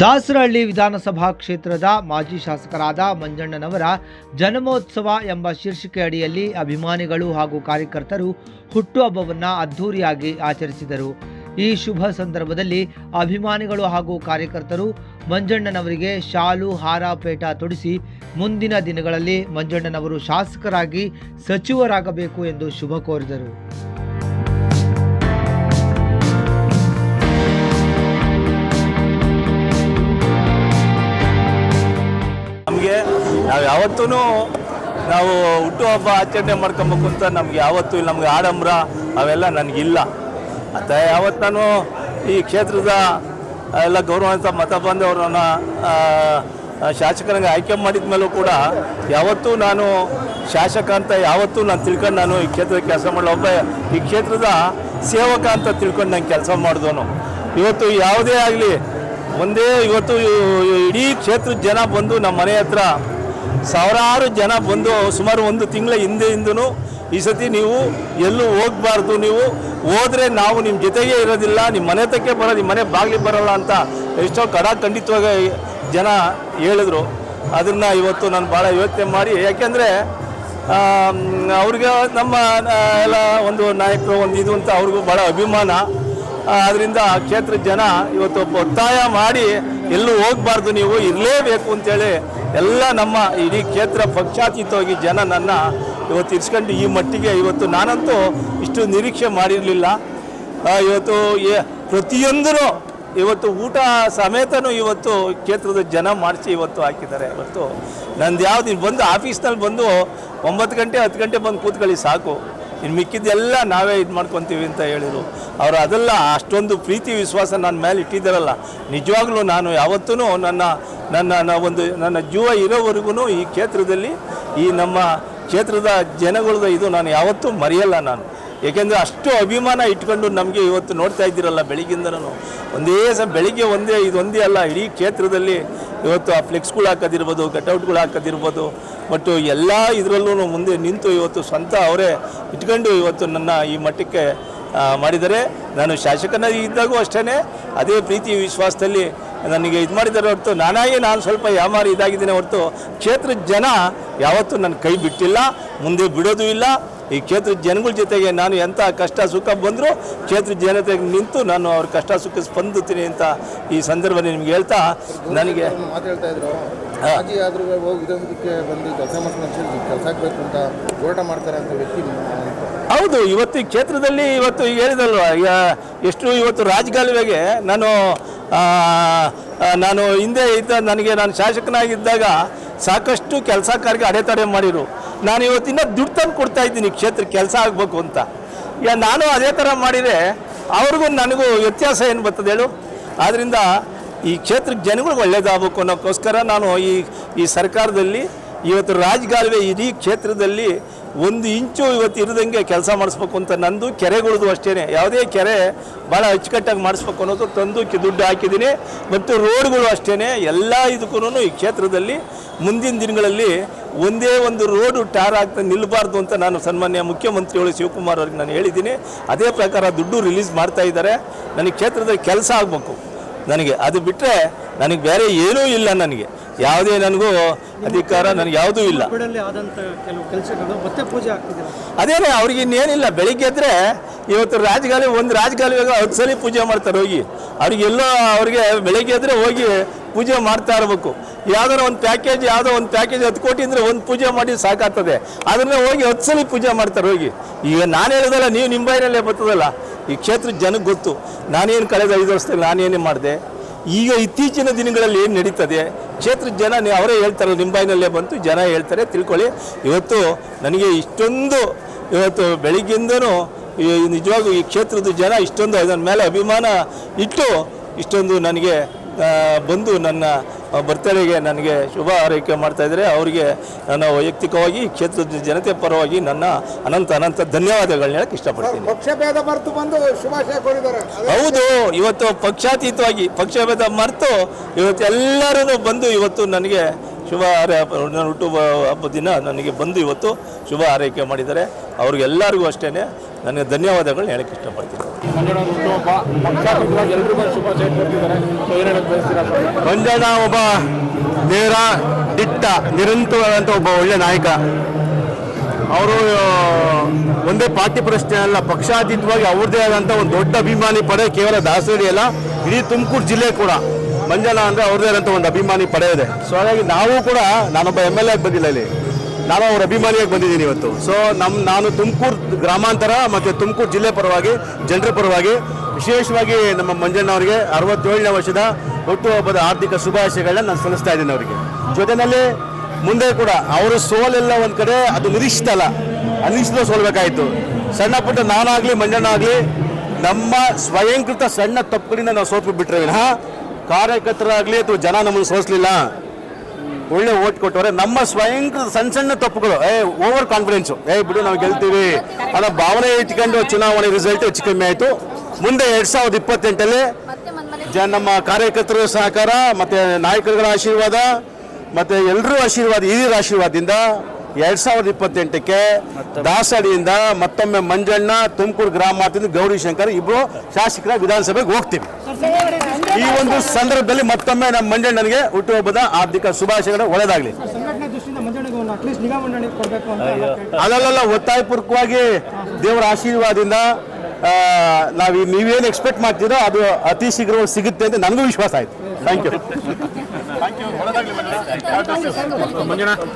ದಾಸರಹಳ್ಳಿ ವಿಧಾನಸಭಾ ಕ್ಷೇತ್ರದ ಮಾಜಿ ಶಾಸಕರಾದ ಮಂಜಣ್ಣನವರ ಜನ್ಮೋತ್ಸವ ಎಂಬ ಶೀರ್ಷಿಕೆ ಅಡಿಯಲ್ಲಿ ಅಭಿಮಾನಿಗಳು ಹಾಗೂ ಕಾರ್ಯಕರ್ತರು ಹುಟ್ಟುಹಬ್ಬವನ್ನು ಅದ್ಧೂರಿಯಾಗಿ ಆಚರಿಸಿದರು. ಈ ಶುಭ ಸಂದರ್ಭದಲ್ಲಿ ಅಭಿಮಾನಿಗಳು ಹಾಗೂ ಕಾರ್ಯಕರ್ತರು ಮಂಜಣ್ಣನವರಿಗೆ ಶಾಲು ಹಾರ ಪೇಟ ತೊಡಿಸಿ ಮುಂದಿನ ದಿನಗಳಲ್ಲಿ ಮಂಜಣ್ಣನವರು ಶಾಸಕರಾಗಿ ಸಚಿವರಾಗಬೇಕು ಎಂದು ಶುಭ ಕೋರಿದರು. ನಮಗೆ ನಾವು ಯಾವತ್ತೂ ನಾವು ಹುಟ್ಟುಹಬ್ಬ ಆಚರಣೆ ಮಾಡ್ಕೊಬೇಕು ಅಂತ ನಮ್ಗೆ ಯಾವತ್ತೂ ಇಲ್ಲ. ನಮ್ಗೆ ಆಡಂಬರ ಅವೆಲ್ಲ ನನಗಿಲ್ಲ. ಮತ್ತು ಯಾವತ್ತು ನಾನು ಈ ಕ್ಷೇತ್ರದ ಎಲ್ಲ ಗೌರವಾನ್ವಿತ ಮತ ಬಂದವರನ್ನು ಶಾಸಕನಿಗೆ ಆಯ್ಕೆ ಮಾಡಿದ ಮೇಲೂ ಕೂಡ ಯಾವತ್ತೂ ನಾನು ಶಾಸಕ ಅಂತ ಯಾವತ್ತೂ ನಾನು ತಿಳ್ಕೊಂಡು ನಾನು ಈ ಕ್ಷೇತ್ರದ ಕೆಲಸ ಮಾಡೋ ಒಬ್ಬ ಈ ಕ್ಷೇತ್ರದ ಸೇವಕ ಅಂತ ತಿಳ್ಕೊಂಡು ನಾನು ಕೆಲಸ ಮಾಡಿದವನು. ಇವತ್ತು ಯಾವುದೇ ಆಗಲಿ ಇವತ್ತು ಇಡೀ ಕ್ಷೇತ್ರದ ಜನ ಬಂದು ನಮ್ಮ ಮನೆ ಹತ್ರ ಸಾವಿರಾರು ಜನ ಬಂದು ಸುಮಾರು ಒಂದು ತಿಂಗಳ ಹಿಂದೆಯಿಂದನೂ ಈ ಸತಿ ನೀವು ಎಲ್ಲೂ ಹೋಗಬಾರ್ದು, ನೀವು ಹೋದರೆ ನಾವು ನಿಮ್ಮ ಜೊತೆಗೆ ಇರೋದಿಲ್ಲ, ನಿಮ್ಮ ಮನೆ ತಕ್ಕೆ ಬರೋದು, ನಿಮ್ಮ ಮನೆ ಬಾಗಿಲಿಗೆ ಬರೋಲ್ಲ ಅಂತ ಎಷ್ಟೋ ಖಂಡಿತವಾಗಿ ಜನ ಹೇಳಿದ್ರು. ಅದನ್ನು ಇವತ್ತು ನಾನು ಭಾಳ ಯೋಚನೆ ಮಾಡಿ, ಯಾಕೆಂದರೆ ಅವ್ರಿಗೆ ನಮ್ಮ ಎಲ್ಲ ಒಂದು ನಾಯಕರು ಒಂದು ಇದು ಅಂತ ಅವ್ರಿಗೂ ಭಾಳ ಅಭಿಮಾನ. ಅದರಿಂದ ಕ್ಷೇತ್ರ ಜನ ಇವತ್ತು ಒತ್ತಾಯ ಮಾಡಿ ಎಲ್ಲೂ ಹೋಗಬಾರ್ದು, ನೀವು ಇರಲೇಬೇಕು ಅಂತೇಳಿ ಎಲ್ಲ ನಮ್ಮ ಇಡೀ ಕ್ಷೇತ್ರ ಪಕ್ಷಾತೀತವಾಗಿ ಜನ ನನ್ನ ಇವತ್ತು ಇರಿಸ್ಕೊಂಡು ಈ ಮಟ್ಟಿಗೆ ಇವತ್ತು ನಾನಂತೂ ಇಷ್ಟು ನಿರೀಕ್ಷೆ ಮಾಡಿರಲಿಲ್ಲ. ಇವತ್ತು ಪ್ರತಿಯೊಂದೂ ಇವತ್ತು ಊಟ ಸಮೇತನೂ ಇವತ್ತು ಕ್ಷೇತ್ರದ ಜನ ಮಾಡಿಸಿ ಇವತ್ತು ಹಾಕಿದ್ದಾರೆ. ಇವತ್ತು ನಂದು ಯಾವ್ದು ಬಂದು ಆಫೀಸ್ನಲ್ಲಿ ಬಂದು 9 ಗಂಟೆ 10 ಗಂಟೆ ಬಂದು ಕೂತ್ಕೊಳ್ಳಿ ಸಾಕು, ಇನ್ನು ಮಿಕ್ಕಿದ್ದೆಲ್ಲ ನಾವೇ ಇದು ಮಾಡ್ಕೊತೀವಿ ಅಂತ ಹೇಳಿದರು. ಅವರು ಅದೆಲ್ಲ ಅಷ್ಟೊಂದು ಪ್ರೀತಿ ವಿಶ್ವಾಸ ನನ್ನ ಮೇಲೆ ಇಟ್ಟಿದ್ದಾರಲ್ಲ, ನಿಜವಾಗ್ಲೂ ನಾನು ಯಾವತ್ತೂ ನನ್ನ ಜೀವ ಇರೋವರೆಗೂ ಈ ಕ್ಷೇತ್ರದಲ್ಲಿ ಈ ನಮ್ಮ ಕ್ಷೇತ್ರದ ಜನಗಳದ ಇದು ನಾನು ಯಾವತ್ತೂ ಮರೆಯಲ್ಲ ನಾನು. ಏಕೆಂದರೆ ಅಷ್ಟು ಅಭಿಮಾನ ಇಟ್ಕೊಂಡು ನಮಗೆ ಇವತ್ತು ನೋಡ್ತಾ ಇದ್ದೀರಲ್ಲ, ಬೆಳಿಗ್ಗಿಂದನೂ ಬೆಳಿಗ್ಗೆ ಇದೊಂದೇ ಅಲ್ಲ, ಇಡೀ ಕ್ಷೇತ್ರದಲ್ಲಿ ಇವತ್ತು ಆ ಫ್ಲೆಕ್ಸ್ಗಳು ಹಾಕೋದಿರ್ಬೋದು, ಕಟೌಟ್ಗಳು ಹಾಕೋದಿರ್ಬೋದು, ಬಟ್ ಎಲ್ಲ ಇದರಲ್ಲೂ ಮುಂದೆ ನಿಂತು ಇವತ್ತು ಸ್ವಂತ ಅವರೇ ಇಟ್ಕೊಂಡು ಇವತ್ತು ನನ್ನ ಈ ಮಟ್ಟಕ್ಕೆ ಮಾಡಿದ್ದಾರೆ. ನಾನು ಶಾಸಕನಾಗಿ ಇದ್ದಾಗೂ ಅಷ್ಟೇ ಅದೇ ಪ್ರೀತಿ ವಿಶ್ವಾಸದಲ್ಲಿ ನನಗೆ ಇದು ಮಾಡಿದ್ದಾರೆ ಹೊರತು ನಾನು ಸ್ವಲ್ಪ ಯಾಮಾರಿ ಇದಾಗಿದ್ದೇನೆ ಹೊರತು ಕ್ಷೇತ್ರದ ಜನ ಯಾವತ್ತೂ ನನ್ನ ಕೈ ಬಿಟ್ಟಿಲ್ಲ, ಮುಂದೆ ಬಿಡೋದು ಇಲ್ಲ. ಈ ಕ್ಷೇತ್ರದ ಜನಗಳ ಜೊತೆಗೆ ನಾನು ಎಂಥ ಕಷ್ಟ ಸುಖ ಬಂದರೂ ಕ್ಷೇತ್ರದ ಜನತೆಗೆ ನಿಂತು ನಾನು ಅವ್ರ ಕಷ್ಟ ಸುಖ ಸ್ಪಂದಿಸ್ತೀನಿ ಅಂತ ಈ ಸಂದರ್ಭದಲ್ಲಿ ನಿಮ್ಗೆ ಹೇಳ್ತಾ ನನಗೆ ಮಾತಾಡ್ತಾ ಇದ್ರು ಬಂದು ಕೆಲಸ ಆಗಬೇಕು ಅಂತ ಹೋರಾಟ ಮಾಡ್ತಾರೆ ಅಂತ ವ್ಯಕ್ತಿ. ಹೌದು, ಇವತ್ತು ಈ ಕ್ಷೇತ್ರದಲ್ಲಿ ಇವತ್ತು ಹೇಳಿದಲ್ವ ಎಷ್ಟು ಇವತ್ತು ರಾಜಕಾಲುವೆಗೆ ನಾನು ಹಿಂದೆ ನಾನು ಶಾಸಕನಾಗಿದ್ದಾಗ ಸಾಕಷ್ಟು ಕೆಲಸ ಕಾರ್ಯಕ್ಕೆ ಅಡೆತಡೆ ಮಾಡಿರು. ನಾನು ಇವತ್ತಿನ ದುಡ್ಡು ತಂದು ಕೊಡ್ತಾ ಇದ್ದೀನಿ ಕ್ಷೇತ್ರಕ್ಕೆ ಕೆಲಸ ಆಗಬೇಕು ಅಂತ. ನಾನು ಅದೇ ಥರ ಮಾಡಿದರೆ ಅವ್ರಿಗೂ ನನಗೂ ವ್ಯತ್ಯಾಸ ಏನು ಬರ್ತದೆ ಹೇಳು. ಆದ್ದರಿಂದ ಈ ಕ್ಷೇತ್ರಕ್ಕೆ ಜನಗಳಿಗೆ ಒಳ್ಳೇದಾಗಬೇಕು ಅನ್ನೋಕ್ಕೋಸ್ಕರ ನಾನು ಈ ಸರ್ಕಾರದಲ್ಲಿ ಇವತ್ತು ರಾಜಕಾಲುವೆ ಇಡೀ ಕ್ಷೇತ್ರದಲ್ಲಿ 1 ಇಂಚು ಇವತ್ತು ಇರದಂಗೆ ಕೆಲಸ ಮಾಡಿಸ್ಬೇಕು ಅಂತ ನಂದು. ಕೆರೆಗಳದು ಅಷ್ಟೇ, ಯಾವುದೇ ಕೆರೆ ಭಾಳ ಅಚ್ಚುಕಟ್ಟಾಗಿ ಮಾಡಿಸ್ಬೇಕು ಅನ್ನೋದು ತಂದು ದುಡ್ಡು ಹಾಕಿದ್ದೀನಿ. ಮತ್ತು ರೋಡ್ಗಳು ಅಷ್ಟೇ, ಎಲ್ಲ ಇದಕ್ಕೂ ಈ ಕ್ಷೇತ್ರದಲ್ಲಿ ಮುಂದಿನ ದಿನಗಳಲ್ಲಿ ಒಂದೇ ಒಂದು ರೋಡು ಟಾರ್ ಆಗ್ತಾ ನಿಲ್ಲಬಾರ್ದು ಅಂತ ನಾನು ಸನ್ಮಾನ್ಯ ಮುಖ್ಯಮಂತ್ರಿಗಳು ಶಿವಕುಮಾರ್ ಅವ್ರಿಗೆ ನಾನು ಹೇಳಿದ್ದೀನಿ. ಅದೇ ಪ್ರಕಾರ ದುಡ್ಡು ರಿಲೀಸ್ ಮಾಡ್ತಾ ಇದ್ದಾರೆ. ನನಗೆ ಕ್ಷೇತ್ರದಲ್ಲಿ ಕೆಲಸ ಆಗಬೇಕು, ನನಗೆ ಅದು ಬಿಟ್ಟರೆ ನನಗೆ ಬೇರೆ ಏನೂ ಇಲ್ಲ. ನನಗೆ ಯಾವುದೇ ನನಗೂ ಅಧಿಕಾರ ನನಗೆ ಯಾವುದೂ ಇಲ್ಲ. ಅದೇನೇ ಅವ್ರಿಗೆ ಇನ್ನೇನಿಲ್ಲ. ಬೆಳಿಗ್ಗೆ ಎದ್ದರೆ ಇವತ್ತು ರಾಜಕಾಲುವೆಗೆ 10 ಸಲ ಪೂಜೆ ಮಾಡ್ತಾರೆ ಹೋಗಿ. ಅವ್ರಿಗೆ ಬೆಳಿಗ್ಗೆ ಎದ್ದರೆ ಹೋಗಿ ಪೂಜೆ ಮಾಡ್ತಾ ಇರಬೇಕು. ಯಾವುದೋ ಒಂದು ಪ್ಯಾಕೇಜ್ 10 ಕೋಟಿ ಅಂದರೆ ಒಂದು ಪೂಜೆ ಮಾಡಿ ಸಾಕಾಗ್ತದೆ. ಅದನ್ನು ಹೋಗಿ 10 ಸಲ ಪೂಜೆ ಮಾಡ್ತಾರೆ ಹೋಗಿ. ಈಗ ನಾನು ಹೇಳೋದಲ್ಲ, ನೀವು ನಿಮ್ಮ ಬಾಯಿನಲ್ಲೇ ಬರ್ತದಲ್ಲ. ಈ ಕ್ಷೇತ್ರದ ಜನಕ್ಕೆ ಗೊತ್ತು ನಾನೇನು ಕಳೆದ 5 ವರ್ಷದಲ್ಲಿ ನಾನೇನೇ ಮಾಡಿದೆ, ಈಗ ಇತ್ತೀಚಿನ ದಿನಗಳಲ್ಲಿ ಏನು ನಡೀತದೆ. ಕ್ಷೇತ್ರದ ಜನ ಅವರೇ ಹೇಳ್ತಾರೆ, ನಿಮ್ಮ ಬಾಯಿನಲ್ಲೇ ಬಂತು ಜನ ಹೇಳ್ತಾರೆ, ತಿಳ್ಕೊಳ್ಳಿ. ಇವತ್ತು ನನಗೆ ಇಷ್ಟೊಂದು ಇವತ್ತು ಬೆಳಿಗ್ಗೆಯಿಂದನೂ ನಿಜವಾಗೂ ಈ ಕ್ಷೇತ್ರದ ಜನ ಇಷ್ಟೊಂದು ಅದರ ಮೇಲೆ ಅಭಿಮಾನ ಇಟ್ಟು ಇಷ್ಟೊಂದು ನನಗೆ ಬಂದು ನನ್ನ ಬರ್ತಡೆಗೆ ನನಗೆ ಶುಭ ಹಾರೈಕೆ ಮಾಡ್ತಾಯಿದ್ದಾರೆ. ಅವರಿಗೆ ನನ್ನ ವೈಯಕ್ತಿಕವಾಗಿ ಕ್ಷೇತ್ರದ ಜನತೆ ಪರವಾಗಿ ನನ್ನ ಅನಂತ ಧನ್ಯವಾದಗಳನ್ನ ಹೇಳಕ್ಕೆ ಇಷ್ಟಪಡ್ತೀನಿ. ಪಕ್ಷಭೇದ ಮರೆತು ಬಂದು ಶುಭಾಶಯ ಕೋರಿದ್ದಾರೆ. ಹೌದು, ಇವತ್ತು ಪಕ್ಷಾತೀತವಾಗಿ ಪಕ್ಷಭೇದ ಮರೆತು ಇವತ್ತು ಎಲ್ಲರೂ ಬಂದು ಇವತ್ತು ನನಗೆ ಶುಭ ನನ್ನ ಹುಟ್ಟುಹಬ್ಬ ಹಬ್ಬದ ದಿನ ನನಗೆ ಬಂದು ಇವತ್ತು ಶುಭ ಹಾರೈಕೆ ಮಾಡಿದ್ದಾರೆ. ಅವ್ರಿಗೆಲ್ಲರಿಗೂ ಅಷ್ಟೇ ನನಗೆ ಧನ್ಯವಾದಗಳನ್ನ ಹೇಳಕ್ಕೆ ಇಷ್ಟಪಡ್ತೀನಿ. ಮಂಜಣ್ಣ ಒಬ್ಬ ನೇರ ದಿಟ್ಟ ನಿರಂತರವಾದಂಥ ಒಬ್ಬ ಒಳ್ಳೆ ನಾಯಕ. ಅವರು ಒಂದೇ ಪಾರ್ಟಿ ಪ್ರಶ್ನೆ ಅಲ್ಲ, ಪಕ್ಷಾತೀತವಾಗಿ ಅವ್ರದ್ದೇ ಆದಂಥ ಒಂದು ದೊಡ್ಡ ಅಭಿಮಾನಿ ಪಡೆ ಕೇವಲ ದಾಸರಳ್ಳಿ ಅಲ್ಲ, ಇಡೀ ತುಮಕೂರು ಜಿಲ್ಲೆ ಕೂಡ ಮಂಜಣ್ಣ ಅಂದರೆ ಅವ್ರದ್ದೇ ಆದಂಥ ಒಂದು ಅಭಿಮಾನಿ ಪಡೆ ಇದೆ. ಸೊ ಹಾಗಾಗಿ ನಾವು ಕೂಡ, ನಾನೊಬ್ಬ MLA ಆಗಿ ಬಂದಿಲ್ಲ ಇಲ್ಲಿ, ನಾನು ಅವ್ರ ಅಭಿಮಾನಿಯಾಗಿ ಬಂದಿದ್ದೀನಿ ಇವತ್ತು. ಸೊ ನಾನು ತುಮಕೂರು ಗ್ರಾಮಾಂತರ ಮತ್ತು ತುಮಕೂರು ಜಿಲ್ಲೆ ಪರವಾಗಿ, ಜನರ ಪರವಾಗಿ ವಿಶೇಷವಾಗಿ ನಮ್ಮ ಮಂಜಣ್ಣ ಅವರಿಗೆ 67ನೇ ವರ್ಷದ ಹುಟ್ಟುಹಬ್ಬದ ಆರ್ಥಿಕ ಶುಭಾಶಯಗಳನ್ನ ನಾನು ಸಲ್ಲಿಸ್ತಾ ಇದ್ದೀನಿ ಅವರಿಗೆ. ಜೊತೆಯಲ್ಲಿ ಮುಂದೆ ಕೂಡ ಅವರ ಸೋಲೆಲ್ಲ ಒಂದು ಕಡೆ ಅದು ನಿರೀಕ್ಷಿತ ಅಲ್ಲ, ಅನಿಶ್ಚಿತ ಸೋಲ್ಬೇಕಾಯಿತು. ಸಣ್ಣ ಪುಟ್ಟ ನಾನಾಗಲಿ ಮಂಜಣ್ಣ ಆಗಲಿ ನಮ್ಮ ಸ್ವಯಂಕೃತ ಸಣ್ಣ ತಪ್ಪುಗಳಿಂದ ನಾವು ಸೋತು ಬಿಟ್ಟರೆ ವಿನಃ ಕಾರ್ಯಕರ್ತರಾಗಲಿ ಅಥವಾ ಜನ ನಮ್ಮನ್ನು ಸೋಲಿಸಲಿಲ್ಲ, ಒಳ್ಳೆ ಓಟ್ ಕೊಟ್ಟವ್ರೆ. ನಮ್ಮ ಸ್ವಯಂಕೃತ ಸಣ್ಣ ಸಣ್ಣ ತಪ್ಪುಗಳು, ಓವರ್ ಕಾನ್ಫಿಡೆನ್ಸು, ಬಿಡು ನಾವು ಗೆಲ್ತೀವಿ ಅನ್ನೋ ಭಾವನೆ ಇಟ್ಕೊಂಡು ಚುನಾವಣೆ ರಿಸಲ್ಟ್ ಹೆಚ್ಚು ಕಮ್ಮಿ ಆಯಿತು. ಮುಂದೆ 2028 ನಮ್ಮ ಕಾರ್ಯಕರ್ತರ ಸಹಕಾರ ಮತ್ತು ನಾಯಕರುಗಳ ಆಶೀರ್ವಾದ ಮತ್ತು ಎಲ್ಲರೂ ಆಶೀರ್ವಾದ, ಹಿರಿಯರ ಆಶೀರ್ವಾದದಿಂದ 2028ಕ್ಕೆ ದಾಸಡಿಯಿಂದ ಮತ್ತೊಮ್ಮೆ ಮಂಜಣ್ಣ, ತುಮಕೂರು ಗ್ರಾಮಾಂತರದಿಂದ ಗೌರಿಶಂಕರ್ ಇಬ್ಬರು ಶಾಸಕರ ವಿಧಾನಸಭೆಗೆ ಹೋಗ್ತೀವಿ. ಈ ಒಂದು ಸಂದರ್ಭದಲ್ಲಿ ಮತ್ತೊಮ್ಮೆ ನಮ್ಮ ಮಂಜಣ್ಣನಿಗೆ ಹುಟ್ಟುಹಬ್ಬದ ಆರ್ಥಿಕ ಶುಭಾಶಯಗಳು ಒಳ್ಳೆಯದಾಗಲಿ. ಅಲ್ಲಲ್ಲ, ಒತ್ತಾಯಪೂರ್ವಕವಾಗಿ ದೇವರ ಆಶೀರ್ವಾದದಿಂದ ನೀವೇನು ಎಕ್ಸ್ಪೆಕ್ಟ್ ಮಾಡ್ತೀರೋ ಅದು ಅತಿ ಶೀಘ್ರವಾಗಿ ಸಿಗುತ್ತೆ ಅಂತ ನನಗೂ ವಿಶ್ವಾಸ ಆಯಿತು. Thank you.